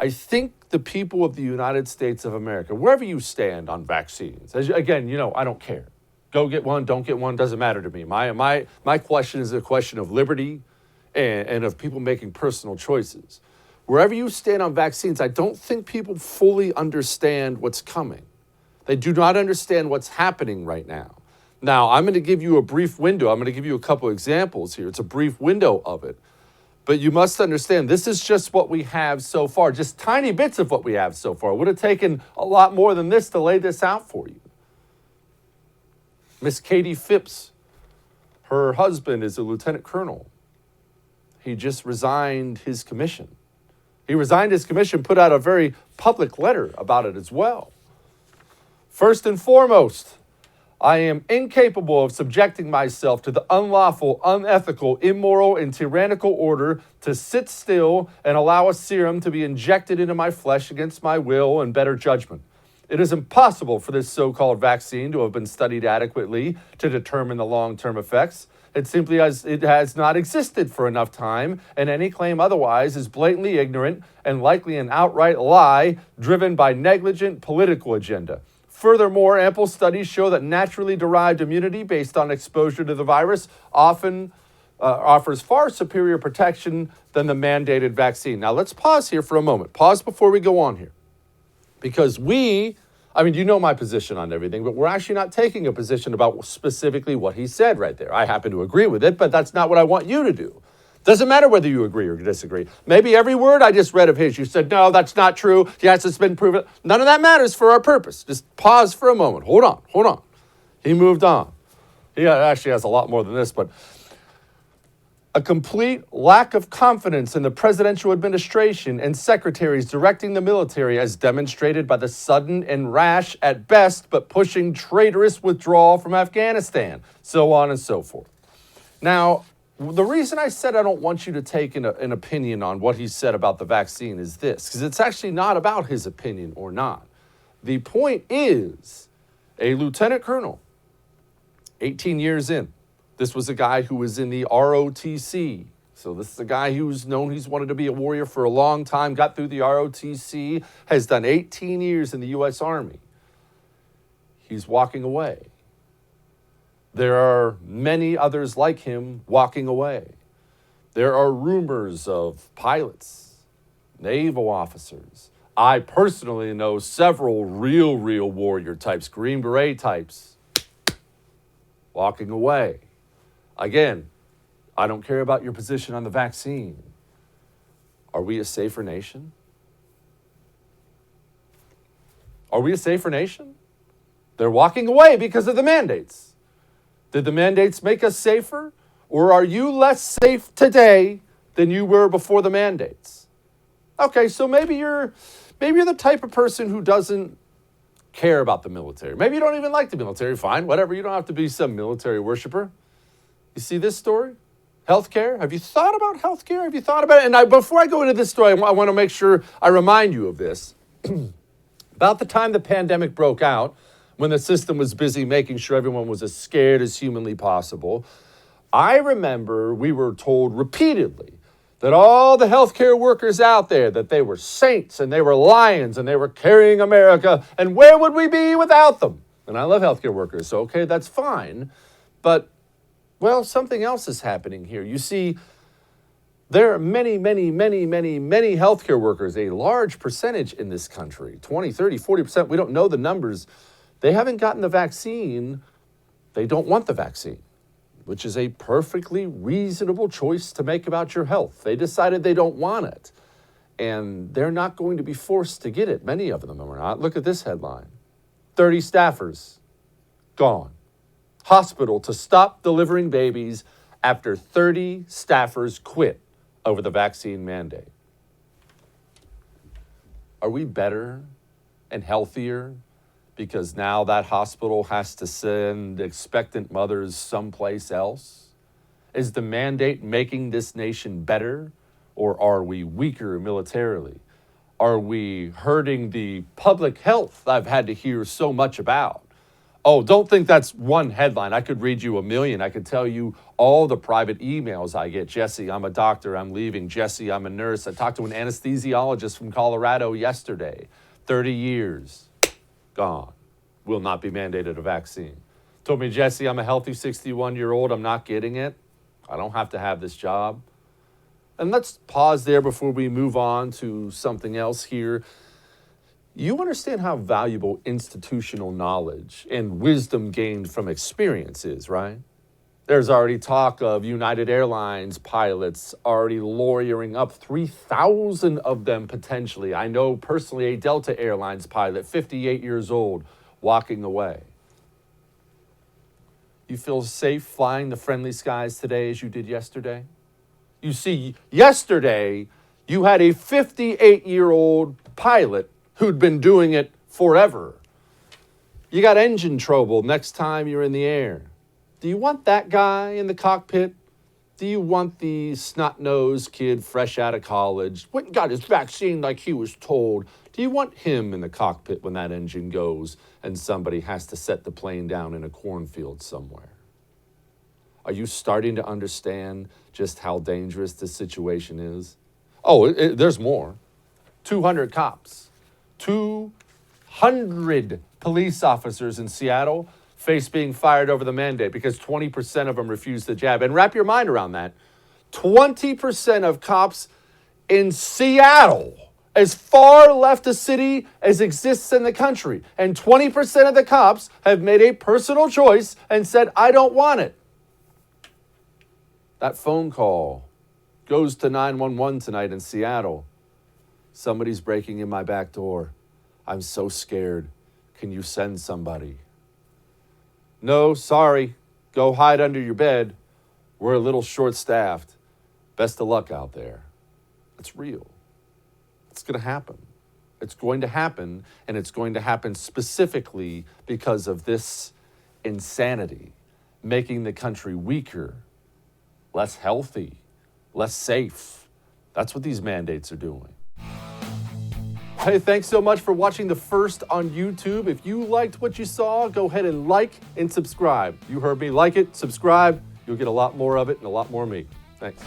I think the people of the United States of America, wherever you stand on vaccines, again, I don't care. Go get one, don't get one, doesn't matter to me. My question is a question of liberty and of people making personal choices. Wherever you stand on vaccines, I don't think people fully understand what's coming. They do not understand what's happening right now. Now, I'm going to give you a brief window. I'm going to give you a couple examples here. It's a brief window of it. But you must understand, this is just what we have so far, just tiny bits of what we have so far. It would have taken a lot more than this to lay this out for you. Miss Katie Phipps, her husband is a lieutenant colonel. He just resigned his commission. He resigned his commission, put out a very public letter about it as well. First and foremost, I am incapable of subjecting myself to the unlawful, unethical, immoral, and tyrannical order to sit still and allow a serum to be injected into my flesh against my will and better judgment. It is impossible for this so-called vaccine to have been studied adequately to determine the long-term effects. It has not existed for enough time, and any claim otherwise is blatantly ignorant and likely an outright lie driven by negligent political agenda. Furthermore, ample studies show that naturally derived immunity based on exposure to the virus often offers far superior protection than the mandated vaccine. Now, let's pause here for a moment. Pause before we go on here. Because you know my position on everything, but we're actually not taking a position about specifically what he said right there. I happen to agree with it, but that's not what I want you to do. Doesn't matter whether you agree or disagree. Maybe every word I just read of his, you said, no, that's not true. Yes, it's been proven. None of that matters for our purpose. Just pause for a moment. Hold on. He moved on. He actually has a lot more than this, but a complete lack of confidence in the presidential administration and secretaries directing the military as demonstrated by the sudden and rash at best, but pushing traitorous withdrawal from Afghanistan, so on and so forth. Now, the reason I said I don't want you to take an opinion on what he said about the vaccine is this, because it's actually not about his opinion or not. The point is, a lieutenant colonel, 18 years in, this was a guy who was in the ROTC. So this is a guy who's known he's wanted to be a warrior for a long time, got through the ROTC, has done 18 years in the U.S. Army. He's walking away. There are many others like him walking away. There are rumors of pilots, naval officers. I personally know several real warrior types, Green Beret types, walking away. Again, I don't care about your position on the vaccine. Are we a safer nation? Are we a safer nation? They're walking away because of the mandates. Did the mandates make us safer? Or are you less safe today than you were before the mandates? Okay, so maybe you're the type of person who doesn't care about the military. Maybe you don't even like the military. Fine, whatever. You don't have to be some military worshiper. You see this story? Healthcare? Have you thought about healthcare? Have you thought about it? And before I go into this story, I want to make sure I remind you of this. About the time the pandemic broke out, when the system was busy making sure everyone was as scared as humanly possible, I remember we were told repeatedly that all the healthcare workers out there, that they were saints and they were lions and they were carrying America, and where would we be without them? And I love healthcare workers, so okay, that's fine. But, well, something else is happening here. You see, there are many healthcare workers, a large percentage in this country, 20, 30, 40%, we don't know the numbers. They haven't gotten the vaccine. They don't want the vaccine, which is a perfectly reasonable choice to make about your health. They decided they don't want it, and they're not going to be forced to get it. Many of them are not. Look at this headline. 30 staffers gone. Hospital to stop delivering babies after 30 staffers quit over the vaccine mandate. Are we better and healthier because now that hospital has to send expectant mothers someplace else? Is the mandate making this nation better, or are we weaker militarily? Are we hurting the public health I've had to hear so much about? Oh, don't think that's one headline. I could read you a million. I could tell you all the private emails I get. Jesse, I'm a doctor. I'm leaving. Jesse, I'm a nurse. I talked to an anesthesiologist from Colorado yesterday. 30 years. Gone. Will not be mandated a vaccine. Told me, Jesse, I'm a healthy 61-year-old. I'm not getting it. I don't have to have this job. And let's pause there before we move on to something else here. You understand how valuable institutional knowledge and wisdom gained from experience is, right? There's already talk of United Airlines pilots already lawyering up 3,000 of them potentially. I know personally a Delta Airlines pilot, 58 years old, walking away. You feel safe flying the friendly skies today as you did yesterday? You see, yesterday you had a 58-year-old pilot who'd been doing it forever. You got engine trouble next time you're in the air. Do you want that guy in the cockpit? Do you want the snot-nosed kid fresh out of college, went and got his vaccine like he was told? Do you want him in the cockpit when that engine goes and somebody has to set the plane down in a cornfield somewhere? Are you starting to understand just how dangerous this situation is? Oh, there's more. 200 cops. 200 police officers in Seattle face being fired over the mandate because 20% of them refuse the jab. And wrap your mind around that. 20% of cops in Seattle, as far left a city as exists in the country. And 20% of the cops have made a personal choice and said, I don't want it. That phone call goes to 911 tonight in Seattle. Somebody's breaking in my back door. I'm so scared. Can you send somebody? No, sorry. Go hide under your bed. We're a little short-staffed. Best of luck out there. It's real. It's going to happen. It's going to happen, and it's going to happen specifically because of this insanity, making the country weaker, less healthy, less safe. That's what these mandates are doing. Hey, thanks so much for watching the first on YouTube. If you liked what you saw, go ahead and like and subscribe. You heard me. Like it, subscribe. You'll get a lot more of it and a lot more of me. Thanks.